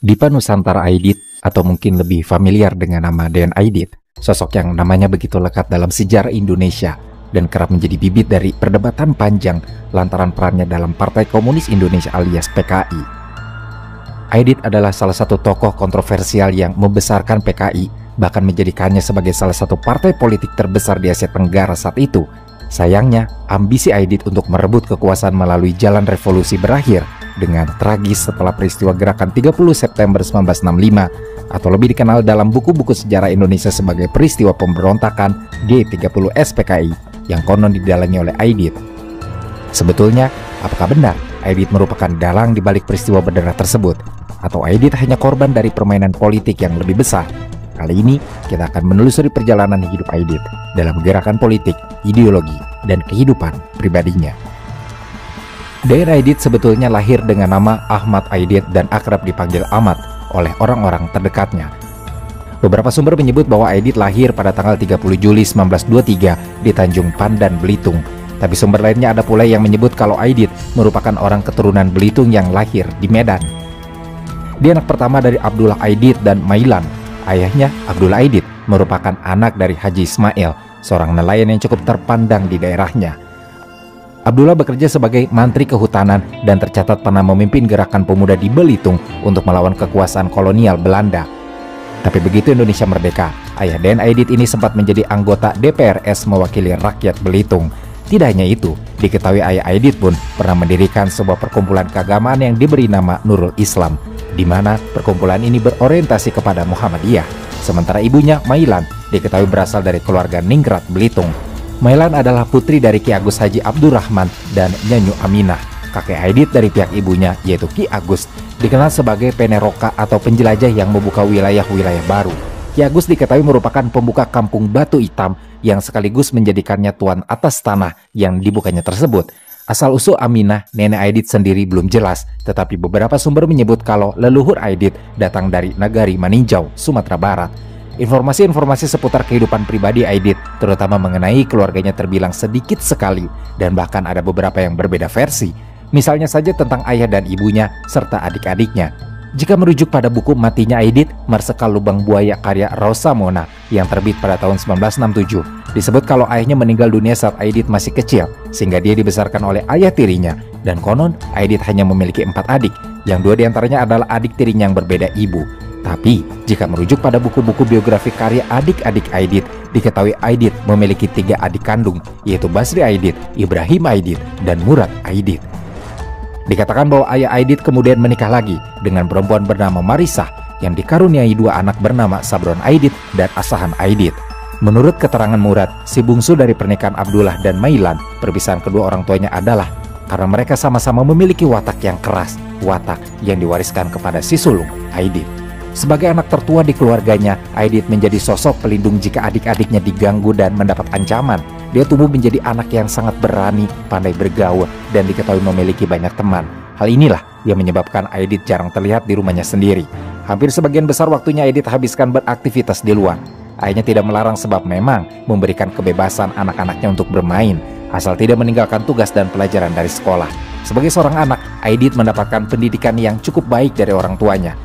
Dipa Nusantara Aidit, atau mungkin lebih familiar dengan nama Den Aidit, sosok yang namanya begitu lekat dalam sejarah Indonesia dan kerap menjadi bibit dari perdebatan panjang lantaran perannya dalam Partai Komunis Indonesia alias PKI. Aidit adalah salah satu tokoh kontroversial yang membesarkan PKI, bahkan menjadikannya sebagai salah satu partai politik terbesar di Asia Tenggara saat itu. Sayangnya, ambisi Aidit untuk merebut kekuasaan melalui jalan revolusi berakhir dengan tragis setelah peristiwa gerakan 30 September 1965 atau lebih dikenal dalam buku-buku sejarah Indonesia sebagai peristiwa pemberontakan G30 SPKI yang konon didalangi oleh Aidit. Sebetulnya, apakah benar Aidit merupakan dalang di balik peristiwa berdarah tersebut? Atau Aidit hanya korban dari permainan politik yang lebih besar? Kali ini, kita akan menelusuri perjalanan hidup Aidit dalam gerakan politik, ideologi, dan kehidupan pribadinya. Den Aidit sebetulnya lahir dengan nama Ahmad Aidit dan akrab dipanggil Ahmad oleh orang-orang terdekatnya. Beberapa sumber menyebut bahwa Aidit lahir pada tanggal 30 Juli 1923 di Tanjung Pandan, Belitung. Tapi sumber lainnya ada pula yang menyebut kalau Aidit merupakan orang keturunan Belitung yang lahir di Medan. Dia anak pertama dari Abdullah Aidit dan Mailan. Ayahnya, Abdullah Aidit, merupakan anak dari Haji Ismail, seorang nelayan yang cukup terpandang di daerahnya. Abdullah bekerja sebagai mantri kehutanan dan tercatat pernah memimpin gerakan pemuda di Belitung untuk melawan kekuasaan kolonial Belanda. Tapi begitu Indonesia merdeka, ayah Den Aidit ini sempat menjadi anggota DPRS mewakili rakyat Belitung. Tidak hanya itu, diketahui ayah Aidit pun pernah mendirikan sebuah perkumpulan keagamaan yang diberi nama Nurul Islam, di mana perkumpulan ini berorientasi kepada Muhammadiyah. Sementara ibunya, Mailan, diketahui berasal dari keluarga Ningrat Belitung. Mailan adalah putri dari Ki Agus Haji Abdurrahman dan Nyanyu Aminah. Kakek Aidit dari pihak ibunya, yaitu Ki Agus, dikenal sebagai peneroka atau penjelajah yang membuka wilayah-wilayah baru. Ki Agus diketahui merupakan pembuka kampung Batu Hitam yang sekaligus menjadikannya tuan atas tanah yang dibukanya tersebut. Asal-usul Aminah, nenek Aidit sendiri belum jelas, tetapi beberapa sumber menyebut kalau leluhur Aidit datang dari Nagari Maninjau, Sumatera Barat. Informasi-informasi seputar kehidupan pribadi Aidit, terutama mengenai keluarganya terbilang sedikit sekali, dan bahkan ada beberapa yang berbeda versi. Misalnya saja tentang ayah dan ibunya, serta adik-adiknya. Jika merujuk pada buku Matinya Aidit, Marsekal Lubang Buaya karya Rosa Mona yang terbit pada tahun 1967, disebut kalau ayahnya meninggal dunia saat Aidit masih kecil, sehingga dia dibesarkan oleh ayah tirinya. Dan konon, Aidit hanya memiliki 4 adik, yang 2 diantaranya adalah adik tirinya yang berbeda ibu. Tapi, jika merujuk pada buku-buku biografi karya adik-adik Aidit, diketahui Aidit memiliki 3 adik kandung, yaitu Basri Aidit, Ibrahim Aidit, dan Murad Aidit. Dikatakan bahwa ayah Aidit kemudian menikah lagi dengan perempuan bernama Marisah yang dikaruniai 2 anak bernama Sabron Aidit dan Asahan Aidit. Menurut keterangan Murad, si bungsu dari pernikahan Abdullah dan Mailan, perpisahan kedua orang tuanya adalah karena mereka sama-sama memiliki watak yang keras, watak yang diwariskan kepada si sulung, Aidit. Sebagai anak tertua di keluarganya, Aidit menjadi sosok pelindung jika adik-adiknya diganggu dan mendapat ancaman. Dia tumbuh menjadi anak yang sangat berani, pandai bergaul, dan diketahui memiliki banyak teman. Hal inilah yang menyebabkan Aidit jarang terlihat di rumahnya sendiri. Hampir sebagian besar waktunya Aidit habiskan beraktivitas di luar. Ayahnya tidak melarang sebab memang memberikan kebebasan anak-anaknya untuk bermain, asal tidak meninggalkan tugas dan pelajaran dari sekolah. Sebagai seorang anak, Aidit mendapatkan pendidikan yang cukup baik dari orang tuanya.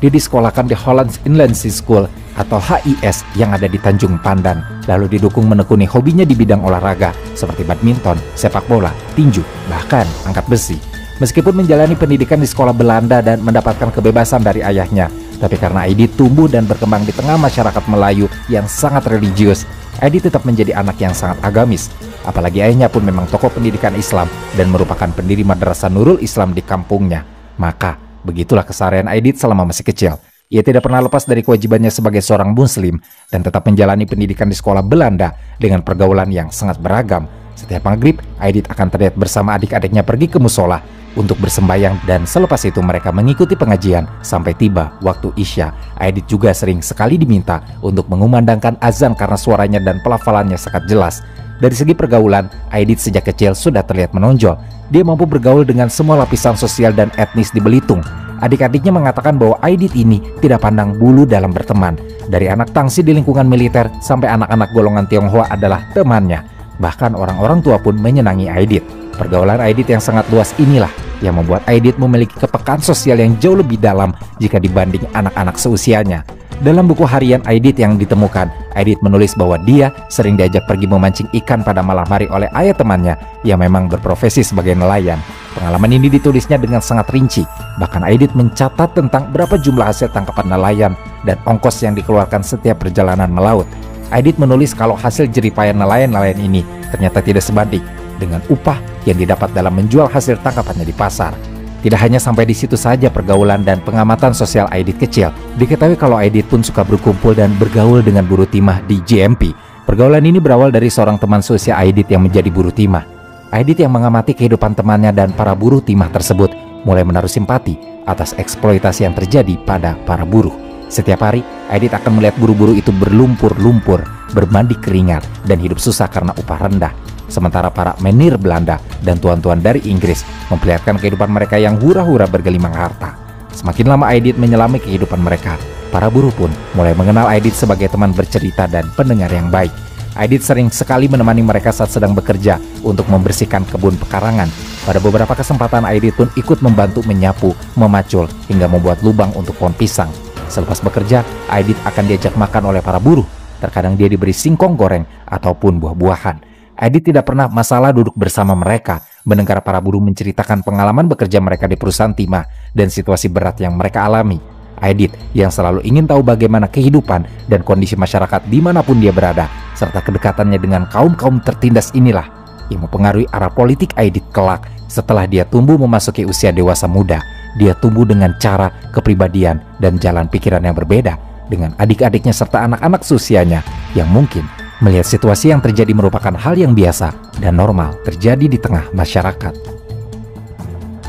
Dia disekolahkan di Hollands Inland Sea School atau HIS yang ada di Tanjung Pandan, lalu didukung menekuni hobinya di bidang olahraga seperti badminton, sepak bola, tinju, bahkan angkat besi. Meskipun menjalani pendidikan di sekolah Belanda dan mendapatkan kebebasan dari ayahnya, tapi karena Aidit tumbuh dan berkembang di tengah masyarakat Melayu yang sangat religius, Aidit tetap menjadi anak yang sangat agamis. Apalagi ayahnya pun memang tokoh pendidikan Islam dan merupakan pendiri Madrasah Nurul Islam di kampungnya. Maka, begitulah keseharian Aidit selama masih kecil. Ia tidak pernah lepas dari kewajibannya sebagai seorang muslim dan tetap menjalani pendidikan di sekolah Belanda dengan pergaulan yang sangat beragam. Setiap maghrib, Aidit akan terlihat bersama adik-adiknya pergi ke musola untuk bersembayang, dan selepas itu mereka mengikuti pengajian sampai tiba waktu Isya. Aidit juga sering sekali diminta untuk mengumandangkan azan karena suaranya dan pelafalannya sangat jelas. Dari segi pergaulan, Aidit sejak kecil sudah terlihat menonjol. Dia mampu bergaul dengan semua lapisan sosial dan etnis di Belitung. Adik-adiknya mengatakan bahwa Aidit ini tidak pandang bulu dalam berteman. Dari anak tangsi di lingkungan militer sampai anak-anak golongan Tionghoa adalah temannya. Bahkan orang-orang tua pun menyenangi Aidit. Pergaulan Aidit yang sangat luas inilah yang membuat Aidit memiliki kepekaan sosial yang jauh lebih dalam jika dibanding anak-anak seusianya. Dalam buku harian Aidit yang ditemukan, Aidit menulis bahwa dia sering diajak pergi memancing ikan pada malam hari oleh ayah temannya yang memang berprofesi sebagai nelayan. Pengalaman ini ditulisnya dengan sangat rinci. Bahkan Aidit mencatat tentang berapa jumlah hasil tangkapan nelayan dan ongkos yang dikeluarkan setiap perjalanan melaut. Aidit menulis kalau hasil jeripaya nelayan-nelayan ini ternyata tidak sebanding dengan upah yang didapat dalam menjual hasil tangkapannya di pasar. Tidak hanya sampai di situ saja pergaulan dan pengamatan sosial Aidit kecil. Diketahui kalau Aidit pun suka berkumpul dan bergaul dengan buruh timah di GMP. Pergaulan ini berawal dari seorang teman seusia Aidit yang menjadi buruh timah. Aidit yang mengamati kehidupan temannya dan para buruh timah tersebut mulai menaruh simpati atas eksploitasi yang terjadi pada para buruh. Setiap hari, Aidit akan melihat buruh-buruh itu berlumpur-lumpur, bermandi keringat, dan hidup susah karena upah rendah. Sementara para menir Belanda dan tuan-tuan dari Inggris memperlihatkan kehidupan mereka yang hura-hura bergelimang harta. Semakin lama Aidit menyelami kehidupan mereka, para buruh pun mulai mengenal Aidit sebagai teman bercerita dan pendengar yang baik. Aidit sering sekali menemani mereka saat sedang bekerja untuk membersihkan kebun pekarangan. Pada beberapa kesempatan Aidit pun ikut membantu menyapu, memacul, hingga membuat lubang untuk pohon pisang. Selepas bekerja, Aidit akan diajak makan oleh para buruh. Terkadang dia diberi singkong goreng ataupun buah-buahan. Aidit tidak pernah masalah duduk bersama mereka, mendengar para buruh menceritakan pengalaman bekerja mereka di perusahaan timah dan situasi berat yang mereka alami. Aidit yang selalu ingin tahu bagaimana kehidupan dan kondisi masyarakat dimanapun dia berada, serta kedekatannya dengan kaum-kaum tertindas inilah yang mempengaruhi arah politik Aidit kelak setelah dia tumbuh memasuki usia dewasa muda. Dia tumbuh dengan cara, kepribadian, dan jalan pikiran yang berbeda dengan adik-adiknya serta anak-anak seusianya yang mungkin melihat situasi yang terjadi merupakan hal yang biasa dan normal terjadi di tengah masyarakat.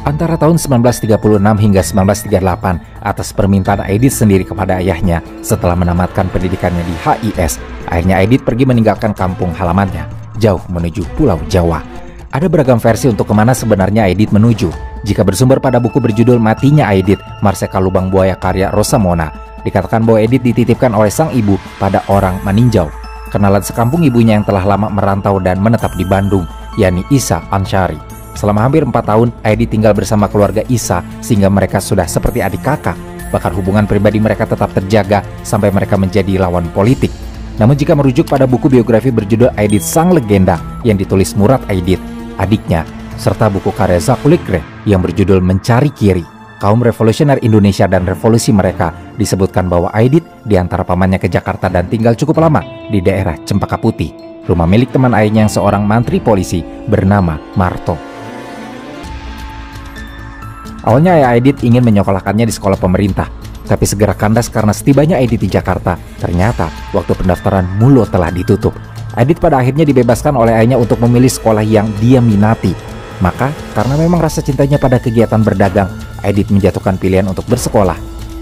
Antara tahun 1936 hingga 1938, atas permintaan Aidit sendiri kepada ayahnya setelah menamatkan pendidikannya di HIS, akhirnya Aidit pergi meninggalkan kampung halamannya, jauh menuju Pulau Jawa. Ada beragam versi untuk kemana sebenarnya Aidit menuju. Jika bersumber pada buku berjudul Matinya Aidit, Marseka Lubang Buaya karya Rosa Mona, dikatakan bahwa Aidit dititipkan oleh sang ibu pada orang Maninjau, kenalan sekampung ibunya yang telah lama merantau dan menetap di Bandung, yakni Isa Ansyari. Selama hampir 4 tahun, Aidit tinggal bersama keluarga Isa sehingga mereka sudah seperti adik kakak. Bahkan hubungan pribadi mereka tetap terjaga sampai mereka menjadi lawan politik. Namun jika merujuk pada buku biografi berjudul Aidit Sang Legenda yang ditulis Murad Aidit, adiknya, serta buku karya Zakulikre yang berjudul Mencari Kiri, kaum revolusioner Indonesia dan revolusi mereka, disebutkan bahwa Aidit diantar pamannya ke Jakarta dan tinggal cukup lama di daerah Cempaka Putih, rumah milik teman ayahnya yang seorang mantri polisi bernama Marto. Awalnya ayah Aidit ingin menyekolahkannya di sekolah pemerintah, tapi segera kandas karena setibanya Aidit di Jakarta, ternyata waktu pendaftaran mulu telah ditutup. Aidit pada akhirnya dibebaskan oleh ayahnya untuk memilih sekolah yang dia minati. Maka karena memang rasa cintanya pada kegiatan berdagang, Aidit menjatuhkan pilihan untuk bersekolah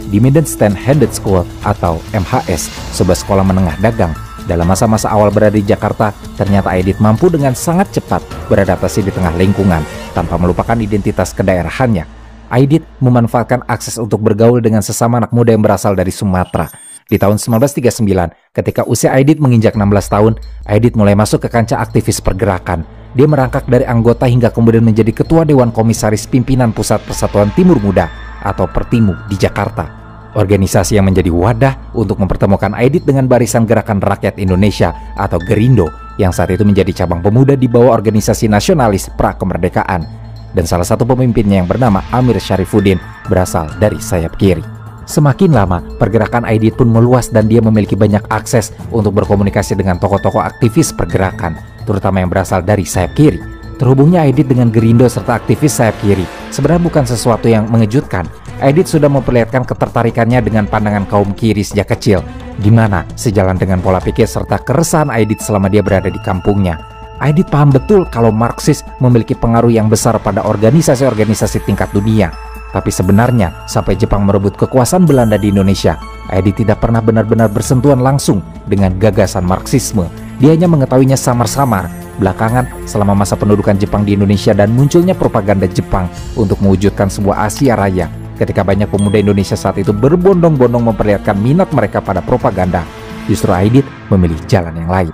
di Medan Stand Handed School atau MHS, sebuah sekolah menengah dagang. Dalam masa-masa awal berada di Jakarta, ternyata Aidit mampu dengan sangat cepat beradaptasi di tengah lingkungan tanpa melupakan identitas kedaerahannya. Aidit memanfaatkan akses untuk bergaul dengan sesama anak muda yang berasal dari Sumatera. Di tahun 1939, ketika usia Aidit menginjak 16 tahun, Aidit mulai masuk ke kancah aktivis pergerakan. Dia merangkak dari anggota hingga kemudian menjadi Ketua Dewan Komisaris Pimpinan Pusat Persatuan Timur Muda atau Pertimu di Jakarta. Organisasi yang menjadi wadah untuk mempertemukan Aidit dengan Barisan Gerakan Rakyat Indonesia atau Gerindo yang saat itu menjadi cabang pemuda di bawah organisasi nasionalis pra-kemerdekaan. Dan salah satu pemimpinnya yang bernama Amir Syarifuddin berasal dari sayap kiri. Semakin lama, pergerakan Aidit pun meluas dan dia memiliki banyak akses untuk berkomunikasi dengan tokoh-tokoh aktivis pergerakan, terutama yang berasal dari sayap kiri. Terhubungnya Aidit dengan Gerindo serta aktivis sayap kiri sebenarnya bukan sesuatu yang mengejutkan. Aidit sudah memperlihatkan ketertarikannya dengan pandangan kaum kiri sejak kecil, di mana sejalan dengan pola pikir serta keresahan Aidit selama dia berada di kampungnya. Aidit paham betul kalau Marxis memiliki pengaruh yang besar pada organisasi-organisasi tingkat dunia. Tapi sebenarnya, sampai Jepang merebut kekuasaan Belanda di Indonesia, Aidit tidak pernah benar-benar bersentuhan langsung dengan gagasan Marxisme. Dia hanya mengetahuinya samar-samar. Belakangan, selama masa pendudukan Jepang di Indonesia dan munculnya propaganda Jepang untuk mewujudkan sebuah Asia Raya, ketika banyak pemuda Indonesia saat itu berbondong-bondong memperlihatkan minat mereka pada propaganda, justru Aidit memilih jalan yang lain.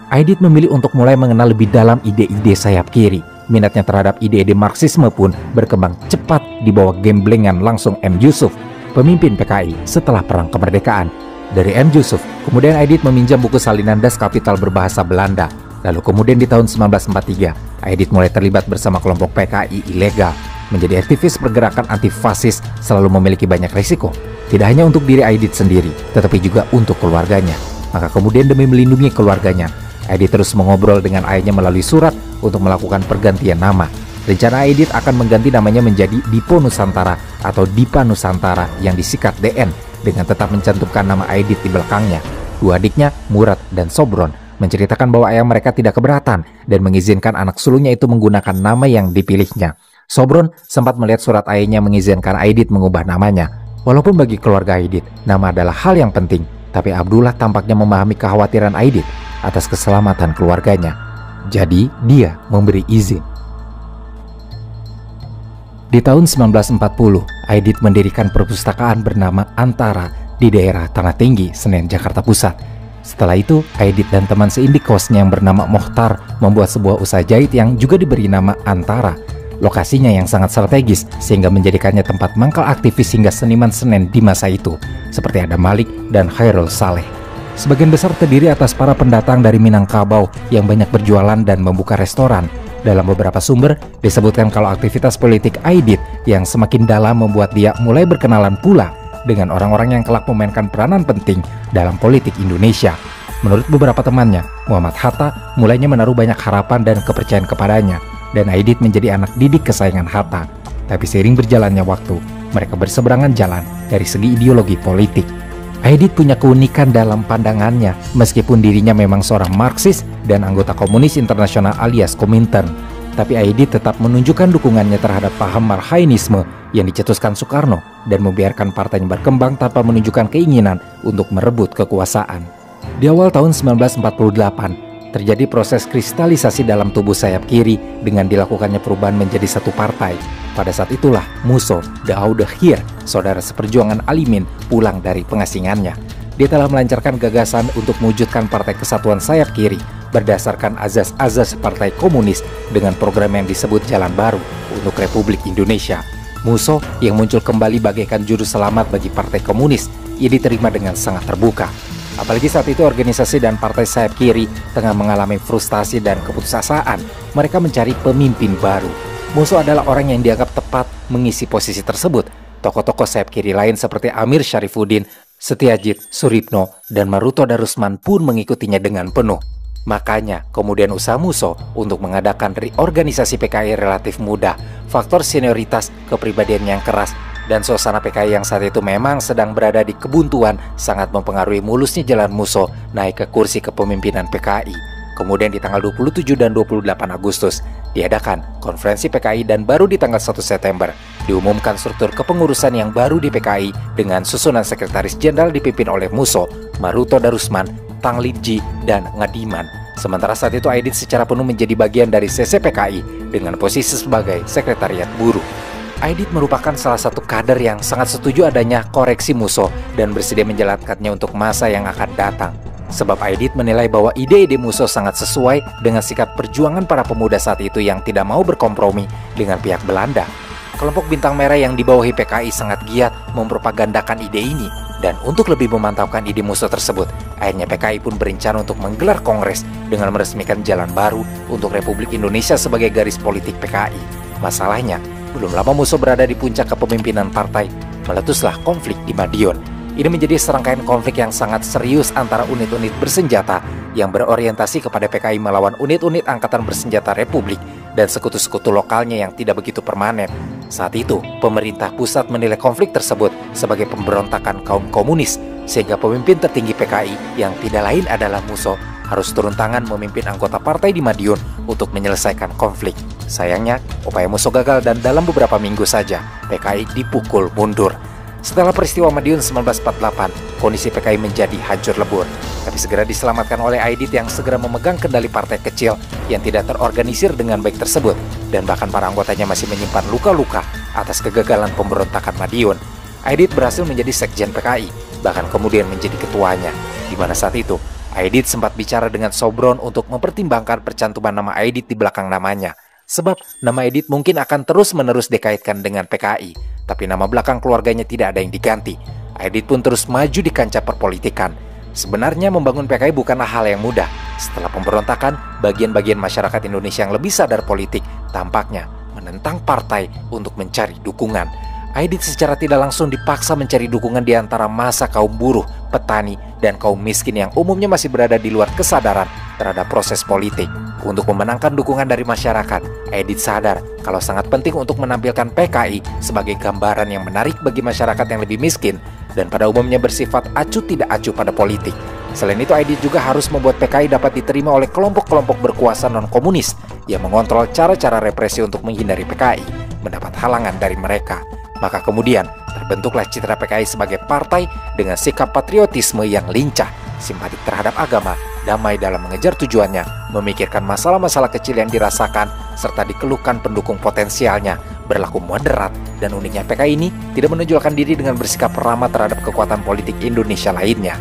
Aidit memilih untuk mulai mengenal lebih dalam ide-ide sayap kiri. minatnya terhadap ide-ide Marxisme pun berkembang cepat di bawah gemblengan langsung M. Yusuf, pemimpin PKI setelah Perang Kemerdekaan. Dari M. Yusuf, kemudian Aidit meminjam buku salinan Das Kapital berbahasa Belanda. Lalu kemudian di tahun 1943, Aidit mulai terlibat bersama kelompok PKI ilegal. Menjadi aktivis pergerakan anti-fasis selalu memiliki banyak risiko, tidak hanya untuk diri Aidit sendiri, tetapi juga untuk keluarganya. Maka kemudian demi melindungi keluarganya, Aidit terus mengobrol dengan ayahnya melalui surat untuk melakukan pergantian nama. Rencana Aidit akan mengganti namanya menjadi Dipo Nusantara atau Dipa Nusantara yang disikat DN dengan tetap mencantumkan nama Aidit di belakangnya. Dua adiknya, Murad dan Sobron, menceritakan bahwa ayah mereka tidak keberatan dan mengizinkan anak sulungnya itu menggunakan nama yang dipilihnya. Sobron sempat melihat surat ayahnya mengizinkan Aidit mengubah namanya. Walaupun bagi keluarga Aidit, nama adalah hal yang penting, tapi Abdullah tampaknya memahami kekhawatiran Aidit atas keselamatan keluarganya. Jadi, dia memberi izin. Di tahun 1940, Aidit mendirikan perpustakaan bernama Antara di daerah Tanah Tinggi, Senen, Jakarta Pusat. Setelah itu, Aidit dan teman seindikosnya yang bernama Mokhtar membuat sebuah usaha jahit yang juga diberi nama Antara. Lokasinya yang sangat strategis sehingga menjadikannya tempat mangkal aktivis hingga seniman Senen di masa itu, seperti Adam Malik dan Khairul Saleh. Sebagian besar terdiri atas para pendatang dari Minangkabau yang banyak berjualan dan membuka restoran. Dalam beberapa sumber disebutkan kalau aktivitas politik Aidit yang semakin dalam membuat dia mulai berkenalan pula dengan orang-orang yang kelak memainkan peranan penting dalam politik Indonesia. Menurut beberapa temannya, Muhammad Hatta mulainya menaruh banyak harapan dan kepercayaan kepadanya, dan Aidit menjadi anak didik kesayangan Hatta. Tapi seiring berjalannya waktu, mereka berseberangan jalan dari segi ideologi politik. Aidit punya keunikan dalam pandangannya, meskipun dirinya memang seorang Marxis dan anggota Komunis Internasional alias Komintern. Tapi Aidit tetap menunjukkan dukungannya terhadap paham Marxisme yang dicetuskan Soekarno dan membiarkan partainya berkembang tanpa menunjukkan keinginan untuk merebut kekuasaan. Di awal tahun 1948, terjadi proses kristalisasi dalam tubuh sayap kiri dengan dilakukannya perubahan menjadi satu partai. Pada saat itulah Musso de Oudehir, saudara seperjuangan Alimin, pulang dari pengasingannya. Dia telah melancarkan gagasan untuk mewujudkan Partai Kesatuan Sayap Kiri berdasarkan azas-azas Partai Komunis dengan program yang disebut Jalan Baru untuk Republik Indonesia. Musso yang muncul kembali bagaikan juru selamat bagi Partai Komunis, ia diterima dengan sangat terbuka. Apalagi saat itu organisasi dan partai sayap kiri tengah mengalami frustasi dan keputusasaan. Mereka mencari pemimpin baru. Musso adalah orang yang dianggap tepat mengisi posisi tersebut. Tokoh-tokoh sayap kiri lain seperti Amir Syarifuddin, Setiajid Suripno, dan Maruto Darusman pun mengikutinya dengan penuh. Makanya kemudian usaha Musso untuk mengadakan reorganisasi PKI relatif mudah. Faktor senioritas, kepribadian yang keras, dan suasana PKI yang saat itu memang sedang berada di kebuntuan sangat mempengaruhi mulusnya jalan Musso naik ke kursi kepemimpinan PKI. Kemudian di tanggal 27 dan 28 Agustus diadakan konferensi PKI dan baru di tanggal 1 September diumumkan struktur kepengurusan yang baru di PKI dengan susunan sekretaris jenderal dipimpin oleh Musso, Maruto Darusman, Tang Lidji, dan Ngadiman. Sementara saat itu Aidit secara penuh menjadi bagian dari CCPKI dengan posisi sebagai sekretariat buruh. Aidit merupakan salah satu kader yang sangat setuju adanya koreksi Musso dan bersedia menjalankannya untuk masa yang akan datang. Sebab Aidit menilai bahwa ide-ide Musso sangat sesuai dengan sikap perjuangan para pemuda saat itu yang tidak mau berkompromi dengan pihak Belanda. Kelompok Bintang Merah yang dibawahi PKI sangat giat mempropagandakan ide ini, dan untuk lebih memantapkan ide Musso tersebut, akhirnya PKI pun berencana untuk menggelar kongres dengan meresmikan Jalan Baru untuk Republik Indonesia sebagai garis politik PKI. Masalahnya, belum lama Musso berada di puncak kepemimpinan partai, meletuslah konflik di Madiun. Ini menjadi serangkaian konflik yang sangat serius antara unit-unit bersenjata yang berorientasi kepada PKI melawan unit-unit angkatan bersenjata Republik dan sekutu-sekutu lokalnya yang tidak begitu permanen. Saat itu, pemerintah pusat menilai konflik tersebut sebagai pemberontakan kaum komunis, sehingga pemimpin tertinggi PKI yang tidak lain adalah Musso harus turun tangan memimpin anggota partai di Madiun untuk menyelesaikan konflik. Sayangnya, upaya Musso gagal dan dalam beberapa minggu saja PKI dipukul mundur. Setelah peristiwa Madiun 1948, kondisi PKI menjadi hancur lebur, tapi segera diselamatkan oleh Aidit yang segera memegang kendali partai kecil yang tidak terorganisir dengan baik tersebut, dan bahkan para anggotanya masih menyimpan luka-luka atas kegagalan pemberontakan Madiun. Aidit berhasil menjadi sekjen PKI, bahkan kemudian menjadi ketuanya, di mana saat itu Aidit sempat bicara dengan Sobron untuk mempertimbangkan percantuman nama Aidit di belakang namanya. Sebab nama Aidit mungkin akan terus-menerus dikaitkan dengan PKI, tapi nama belakang keluarganya tidak ada yang diganti. Aidit pun terus maju di kancah perpolitikan. Sebenarnya membangun PKI bukanlah hal yang mudah. Setelah pemberontakan, bagian-bagian masyarakat Indonesia yang lebih sadar politik tampaknya menentang partai untuk mencari dukungan. Aidit secara tidak langsung dipaksa mencari dukungan di antara massa kaum buruh, petani, dan kaum miskin yang umumnya masih berada di luar kesadaran terhadap proses politik. Untuk memenangkan dukungan dari masyarakat, Aidit sadar kalau sangat penting untuk menampilkan PKI sebagai gambaran yang menarik bagi masyarakat yang lebih miskin dan pada umumnya bersifat acuh tidak acuh pada politik. Selain itu, Aidit juga harus membuat PKI dapat diterima oleh kelompok-kelompok berkuasa non-komunis yang mengontrol cara-cara represi untuk menghindari PKI mendapat halangan dari mereka. Maka kemudian terbentuklah citra PKI sebagai partai dengan sikap patriotisme yang lincah, simpatik terhadap agama, damai dalam mengejar tujuannya, memikirkan masalah-masalah kecil yang dirasakan, serta dikeluhkan pendukung potensialnya, berlaku moderat, dan uniknya PKI ini tidak menonjolkan diri dengan bersikap ramah terhadap kekuatan politik Indonesia lainnya.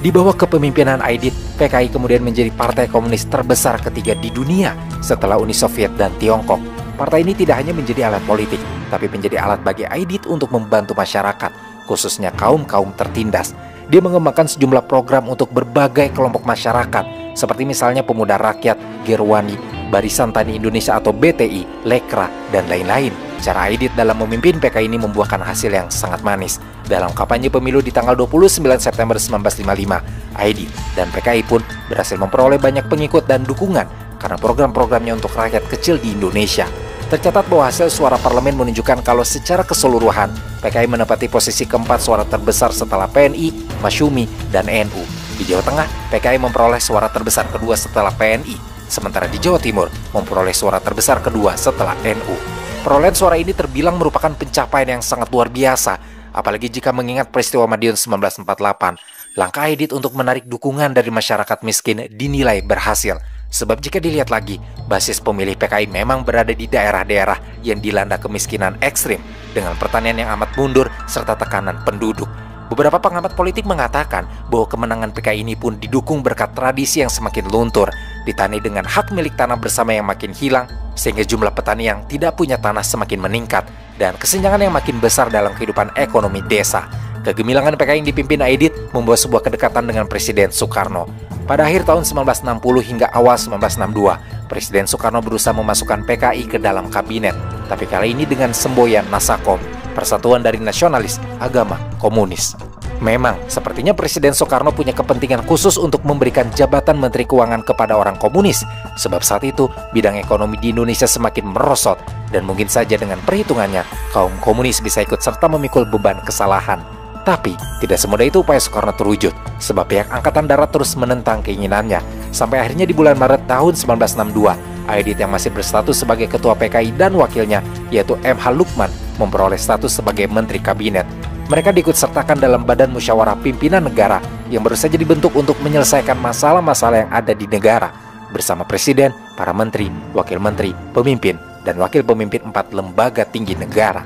Di bawah kepemimpinan Aidit, PKI kemudian menjadi partai komunis terbesar ketiga di dunia setelah Uni Soviet dan Tiongkok. Partai ini tidak hanya menjadi alat politik, tapi menjadi alat bagi Aidit untuk membantu masyarakat, khususnya kaum-kaum tertindas. Dia mengembangkan sejumlah program untuk berbagai kelompok masyarakat, seperti misalnya Pemuda Rakyat, Gerwani, Barisan Tani Indonesia atau BTI, Lekra, dan lain-lain. Cara Aidit dalam memimpin PKI ini membuahkan hasil yang sangat manis. Dalam kampanye pemilu di tanggal 29 September 1955, Aidit dan PKI pun berhasil memperoleh banyak pengikut dan dukungan karena program-programnya untuk rakyat kecil di Indonesia. Tercatat bahwa hasil suara parlemen menunjukkan kalau secara keseluruhan, PKI menempati posisi keempat suara terbesar setelah PNI, Masyumi, dan NU. Di Jawa Tengah, PKI memperoleh suara terbesar kedua setelah PNI, sementara di Jawa Timur memperoleh suara terbesar kedua setelah NU. Perolehan suara ini terbilang merupakan pencapaian yang sangat luar biasa, apalagi jika mengingat peristiwa Madiun 1948. Langkah Aidit untuk menarik dukungan dari masyarakat miskin dinilai berhasil. Sebab jika dilihat lagi, basis pemilih PKI memang berada di daerah-daerah yang dilanda kemiskinan ekstrim dengan pertanian yang amat mundur serta tekanan penduduk. Beberapa pengamat politik mengatakan bahwa kemenangan PKI ini pun didukung berkat tradisi yang semakin luntur, ditandai dengan hak milik tanah bersama yang makin hilang, sehingga jumlah petani yang tidak punya tanah semakin meningkat, dan kesenjangan yang makin besar dalam kehidupan ekonomi desa. Kegemilangan PKI yang dipimpin Aidit membawa sebuah kedekatan dengan Presiden Soekarno. Pada akhir tahun 1960 hingga awal 1962, Presiden Soekarno berusaha memasukkan PKI ke dalam kabinet, tapi kali ini dengan semboyan Nasakom, Persatuan dari Nasionalis Agama Komunis. Memang, sepertinya Presiden Soekarno punya kepentingan khusus untuk memberikan jabatan Menteri Keuangan kepada orang komunis, sebab saat itu bidang ekonomi di Indonesia semakin merosot, dan mungkin saja dengan perhitungannya, kaum komunis bisa ikut serta memikul beban kesalahan. Tapi, tidak semudah itu upaya Soekarno terwujud, sebab pihak Angkatan Darat terus menentang keinginannya. Sampai akhirnya di bulan Maret tahun 1962, Aidit yang masih berstatus sebagai Ketua PKI dan wakilnya, yaitu M.H. Lukman, memperoleh status sebagai Menteri Kabinet. Mereka diikutsertakan dalam Badan Musyawarah Pimpinan Negara yang baru saja dibentuk untuk menyelesaikan masalah-masalah yang ada di negara, bersama Presiden, para Menteri, Wakil Menteri, Pemimpin, dan Wakil Pemimpin 4 lembaga tinggi negara.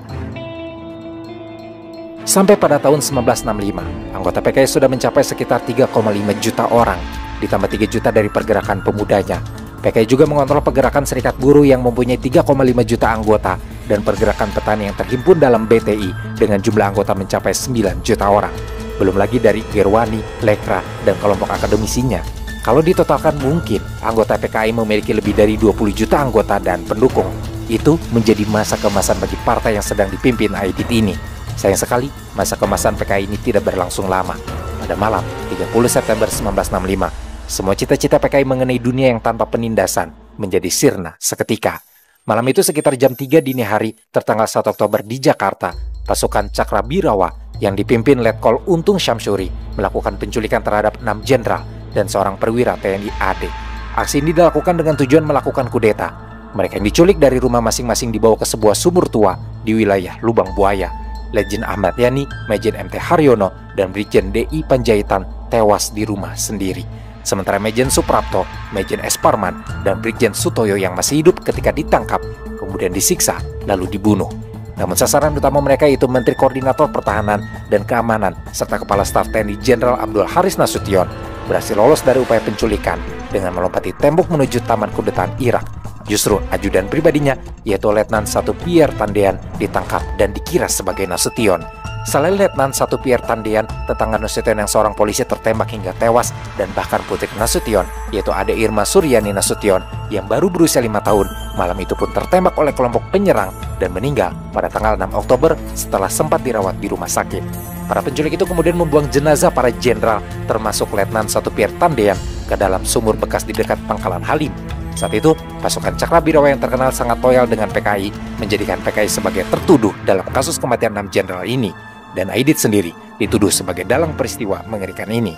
Sampai pada tahun 1965, anggota PKI sudah mencapai sekitar 3,5 juta orang, ditambah 3 juta dari pergerakan pemudanya. PKI juga mengontrol pergerakan serikat buruh yang mempunyai 3,5 juta anggota dan pergerakan petani yang terhimpun dalam BTI dengan jumlah anggota mencapai 9 juta orang. Belum lagi dari Gerwani, Lekra, dan kelompok akademisinya. Kalau ditotalkan mungkin anggota PKI memiliki lebih dari 20 juta anggota dan pendukung. Itu menjadi masa keemasan bagi partai yang sedang dipimpin Aidit ini. Sayang sekali, masa keemasan PKI ini tidak berlangsung lama. Pada malam 30 September 1965, semua cita-cita PKI mengenai dunia yang tanpa penindasan menjadi sirna seketika. Malam itu sekitar jam 3 dini hari, tertanggal 1 Oktober di Jakarta, pasukan Cakrabirawa yang dipimpin Letkol Untung Syamsuri melakukan penculikan terhadap 6 jenderal dan seorang perwira TNI AD. Aksi ini dilakukan dengan tujuan melakukan kudeta. Mereka yang diculik dari rumah masing-masing dibawa ke sebuah sumur tua di wilayah Lubang Buaya. Lejen Ahmad Yani, Majen MT Haryono, dan Brigjen DI Panjaitan tewas di rumah sendiri. Sementara Majen Suprapto, Majen S. Parman, dan Brigjen Sutoyo yang masih hidup ketika ditangkap, kemudian disiksa, lalu dibunuh. Namun sasaran utama mereka yaitu Menteri Koordinator Pertahanan dan Keamanan, serta Kepala Staf TNI Jenderal Abdul Haris Nasution, berhasil lolos dari upaya penculikan dengan melompati tembok menuju Taman Kudetaan Irak. Justru ajudan pribadinya, yaitu Letnan 1 Pierre Tandean, ditangkap dan dikira sebagai Nasution. Selain Letnan 1 Pierre Tandean, tetangga Nasution yang seorang polisi tertembak hingga tewas, dan bahkan putri Nasution, yaitu Ade Irma Suryani Nasution, yang baru berusia 5 tahun, malam itu pun tertembak oleh kelompok penyerang dan meninggal pada tanggal 6 Oktober setelah sempat dirawat di rumah sakit. Para penculik itu kemudian membuang jenazah para jenderal, termasuk Letnan 1 Pierre Tandean, ke dalam sumur bekas di dekat Pangkalan Halim. Saat itu, pasukan Cakrabirawa yang terkenal sangat loyal dengan PKI menjadikan PKI sebagai tertuduh dalam kasus kematian 6 jenderal ini, dan Aidit sendiri dituduh sebagai dalang peristiwa mengerikan ini.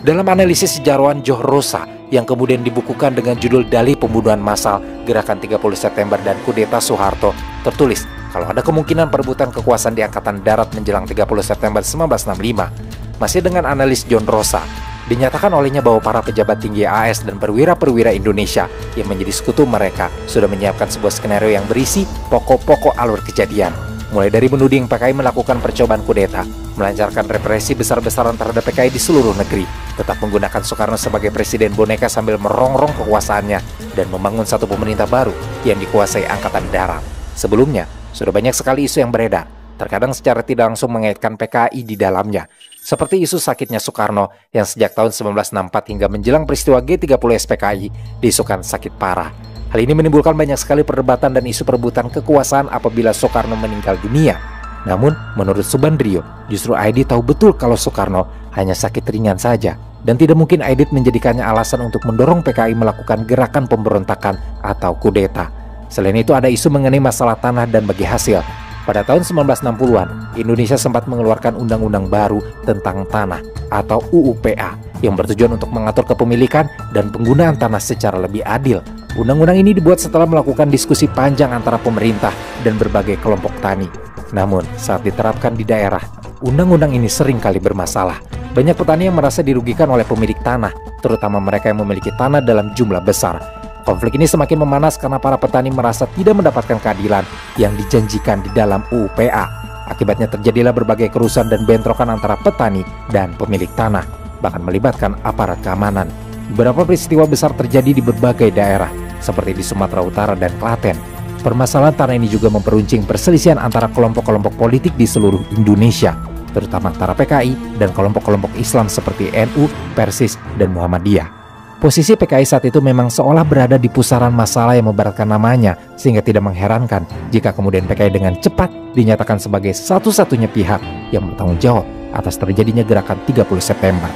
Dalam analisis sejarawan Joh Rosa yang kemudian dibukukan dengan judul Dalih Pembunuhan Massal Gerakan 30 September dan Kudeta Soeharto, tertulis kalau ada kemungkinan perebutan kekuasaan di Angkatan Darat menjelang 30 September 1965. Masih dengan analis John Rosa, dinyatakan olehnya bahwa para pejabat tinggi AS dan perwira-perwira Indonesia yang menjadi sekutu mereka sudah menyiapkan sebuah skenario yang berisi pokok-pokok alur kejadian. Mulai dari menuding PKI melakukan percobaan kudeta, melancarkan represi besar-besaran terhadap PKI di seluruh negeri, tetap menggunakan Soekarno sebagai presiden boneka sambil merongrong kekuasaannya, dan membangun satu pemerintah baru yang dikuasai Angkatan Darat. Sebelumnya, sudah banyak sekali isu yang beredar, terkadang secara tidak langsung mengaitkan PKI di dalamnya, seperti isu sakitnya Soekarno yang sejak tahun 1964 hingga menjelang peristiwa G30 SPKI diisukan sakit parah. Hal ini menimbulkan banyak sekali perdebatan dan isu perebutan kekuasaan apabila Soekarno meninggal dunia. Namun, menurut Subandrio, justru Aidit tahu betul kalau Soekarno hanya sakit ringan saja, dan tidak mungkin Aidit menjadikannya alasan untuk mendorong PKI melakukan gerakan pemberontakan atau kudeta. Selain itu, ada isu mengenai masalah tanah dan bagi hasil. Pada tahun 1960-an, Indonesia sempat mengeluarkan undang-undang baru tentang tanah atau UUPA yang bertujuan untuk mengatur kepemilikan dan penggunaan tanah secara lebih adil. Undang-undang ini dibuat setelah melakukan diskusi panjang antara pemerintah dan berbagai kelompok tani. Namun, saat diterapkan di daerah, undang-undang ini sering kali bermasalah. Banyak petani yang merasa dirugikan oleh pemilik tanah, terutama mereka yang memiliki tanah dalam jumlah besar. Konflik ini semakin memanas karena para petani merasa tidak mendapatkan keadilan yang dijanjikan di dalam UUPA. Akibatnya terjadilah berbagai kerusuhan dan bentrokan antara petani dan pemilik tanah, bahkan melibatkan aparat keamanan. Beberapa peristiwa besar terjadi di berbagai daerah, seperti di Sumatera Utara dan Klaten. Permasalahan tanah ini juga memperuncing perselisihan antara kelompok-kelompok politik di seluruh Indonesia, terutama antara PKI dan kelompok-kelompok Islam seperti NU, Persis, dan Muhammadiyah. Posisi PKI saat itu memang seolah berada di pusaran masalah yang memberatkan namanya, sehingga tidak mengherankan jika kemudian PKI dengan cepat dinyatakan sebagai satu-satunya pihak yang bertanggung jawab atas terjadinya gerakan 30 September.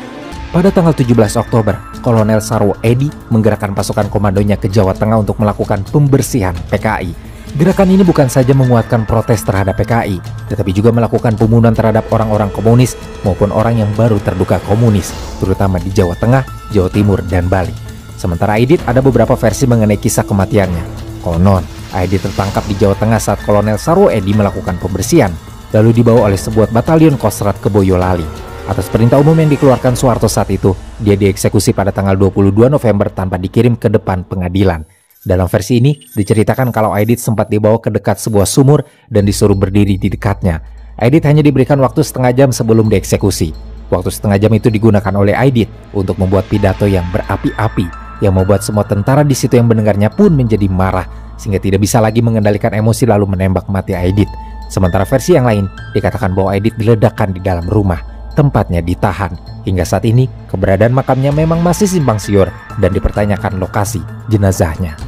Pada tanggal 17 Oktober, Kolonel Sarwo Edi menggerakkan pasukan komandonya ke Jawa Tengah untuk melakukan pembersihan PKI. Gerakan ini bukan saja menguatkan protes terhadap PKI, tetapi juga melakukan pembunuhan terhadap orang-orang komunis maupun orang yang baru terduga komunis, terutama di Jawa Tengah, Jawa Timur, dan Bali. Sementara Aidit ada beberapa versi mengenai kisah kematiannya. Konon, Aidit tertangkap di Jawa Tengah saat Kolonel Sarwo Edi melakukan pembersihan, lalu dibawa oleh sebuah batalion Kostrat ke Boyolali. Atas perintah umum yang dikeluarkan Soeharto saat itu, dia dieksekusi pada tanggal 22 November tanpa dikirim ke depan pengadilan. Dalam versi ini, diceritakan kalau Aidit sempat dibawa ke dekat sebuah sumur dan disuruh berdiri di dekatnya. Aidit hanya diberikan waktu setengah jam sebelum dieksekusi. Waktu setengah jam itu digunakan oleh Aidit untuk membuat pidato yang berapi-api, yang membuat semua tentara di situ yang mendengarnya pun menjadi marah, sehingga tidak bisa lagi mengendalikan emosi lalu menembak mati Aidit. Sementara versi yang lain, dikatakan bahwa Aidit diledakkan di dalam rumah, tempatnya ditahan. Hingga saat ini, keberadaan makamnya memang masih simpang siur dan dipertanyakan lokasi jenazahnya.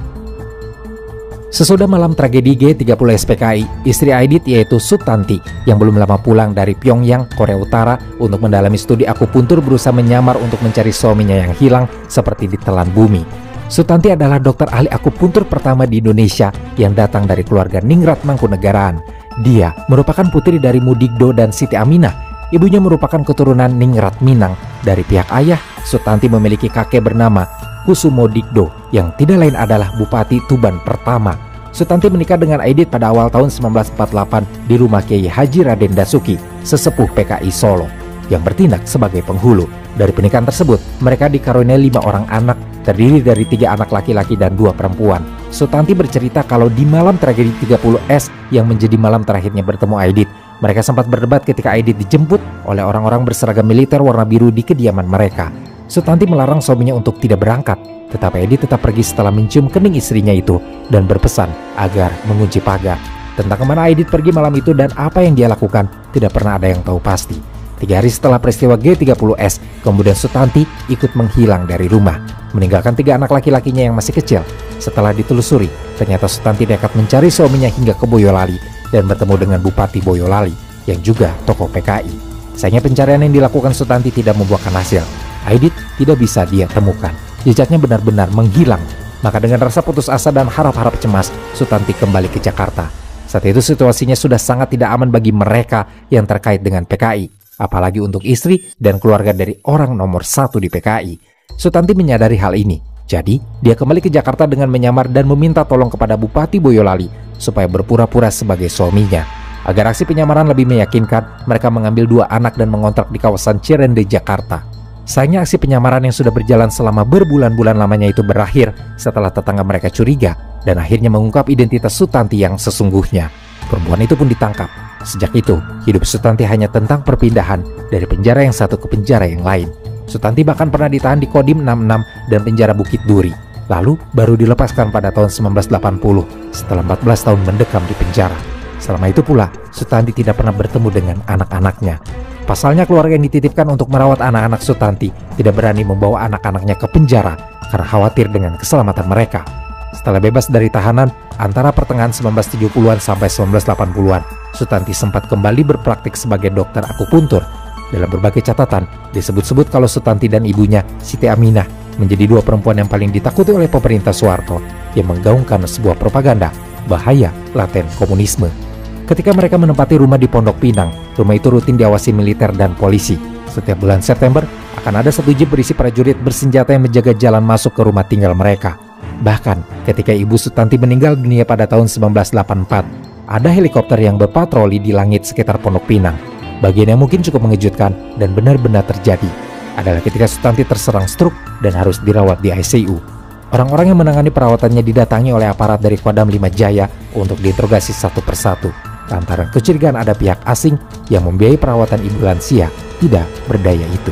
Sesudah malam tragedi G30 SPKI, istri Aidit yaitu Sutanti yang belum lama pulang dari Pyongyang, Korea Utara untuk mendalami studi akupuntur berusaha menyamar untuk mencari suaminya yang hilang seperti ditelan bumi. Sutanti adalah dokter ahli akupuntur pertama di Indonesia yang datang dari keluarga Ningrat Mangkunegaraan. Dia merupakan putri dari Mudigdo dan Siti Aminah. Ibunya merupakan keturunan Ningrat Minang. Dari pihak ayah, Sutanti memiliki kakek bernama Kusumo Digdo yang tidak lain adalah Bupati Tuban pertama. Sutanti menikah dengan Aidit pada awal tahun 1948 di rumah Kiai Haji Raden Dasuki, sesepuh PKI Solo, yang bertindak sebagai penghulu. Dari pernikahan tersebut, mereka dikaruniai 5 orang anak, terdiri dari 3 anak laki-laki dan 2 perempuan. Sutanti bercerita kalau di malam tragedi 30S yang menjadi malam terakhirnya bertemu Aidit, mereka sempat berdebat ketika Aidit dijemput oleh orang-orang berseragam militer warna biru di kediaman mereka. Sutanti melarang suaminya untuk tidak berangkat, tetapi Edi tetap pergi setelah mencium kening istrinya itu dan berpesan agar mengunci pagar. Tentang kemana Aidit pergi malam itu dan apa yang dia lakukan tidak pernah ada yang tahu pasti. 3 hari setelah peristiwa G30S, kemudian Sutanti ikut menghilang dari rumah, meninggalkan 3 anak laki-lakinya yang masih kecil. Setelah ditelusuri, ternyata Sutanti nekat mencari suaminya hingga ke Boyolali dan bertemu dengan Bupati Boyolali yang juga tokoh PKI. Sayangnya pencarian yang dilakukan Sutanti tidak membuahkan hasil. Aidit tidak bisa dia temukan. Jejaknya benar-benar menghilang. Maka dengan rasa putus asa dan harap-harap cemas, Sutanti kembali ke Jakarta. Saat itu situasinya sudah sangat tidak aman bagi mereka yang terkait dengan PKI, apalagi untuk istri dan keluarga dari orang nomor 1 di PKI. Sutanti menyadari hal ini, jadi dia kembali ke Jakarta dengan menyamar dan meminta tolong kepada Bupati Boyolali supaya berpura-pura sebagai suaminya. Agar aksi penyamaran lebih meyakinkan, mereka mengambil 2 anak dan mengontrak di kawasan Cirende, Jakarta. Sayangnya aksi penyamaran yang sudah berjalan selama berbulan-bulan lamanya itu berakhir setelah tetangga mereka curiga dan akhirnya mengungkap identitas Sutanti yang sesungguhnya. Perempuan itu pun ditangkap. Sejak itu, hidup Sutanti hanya tentang perpindahan dari penjara yang satu ke penjara yang lain. Sutanti bahkan pernah ditahan di Kodim 66 dan penjara Bukit Duri. Lalu baru dilepaskan pada tahun 1980 setelah 14 tahun mendekam di penjara. Selama itu pula, Sutanti tidak pernah bertemu dengan anak-anaknya. Pasalnya keluarga yang dititipkan untuk merawat anak-anak Sutanti tidak berani membawa anak-anaknya ke penjara karena khawatir dengan keselamatan mereka. Setelah bebas dari tahanan, antara pertengahan 1970-an sampai 1980-an, Sutanti sempat kembali berpraktik sebagai dokter akupuntur. Dalam berbagai catatan, disebut-sebut kalau Sutanti dan ibunya, Siti Aminah, menjadi 2 perempuan yang paling ditakuti oleh pemerintah Soeharto yang menggaungkan sebuah propaganda bahaya laten komunisme. Ketika mereka menempati rumah di Pondok Pinang, rumah itu rutin diawasi militer dan polisi. Setiap bulan September, akan ada 1 jeep berisi prajurit bersenjata yang menjaga jalan masuk ke rumah tinggal mereka. Bahkan, ketika ibu Sutanti meninggal dunia pada tahun 1984, ada helikopter yang berpatroli di langit sekitar Pondok Pinang. Bagian yang mungkin cukup mengejutkan dan benar-benar terjadi adalah ketika Sutanti terserang stroke dan harus dirawat di ICU. Orang-orang yang menangani perawatannya didatangi oleh aparat dari Kodam 5 Jaya untuk diinterogasi satu persatu. Lantaran kecurigaan ada pihak asing yang membiayai perawatan ibu lansia tidak berdaya itu.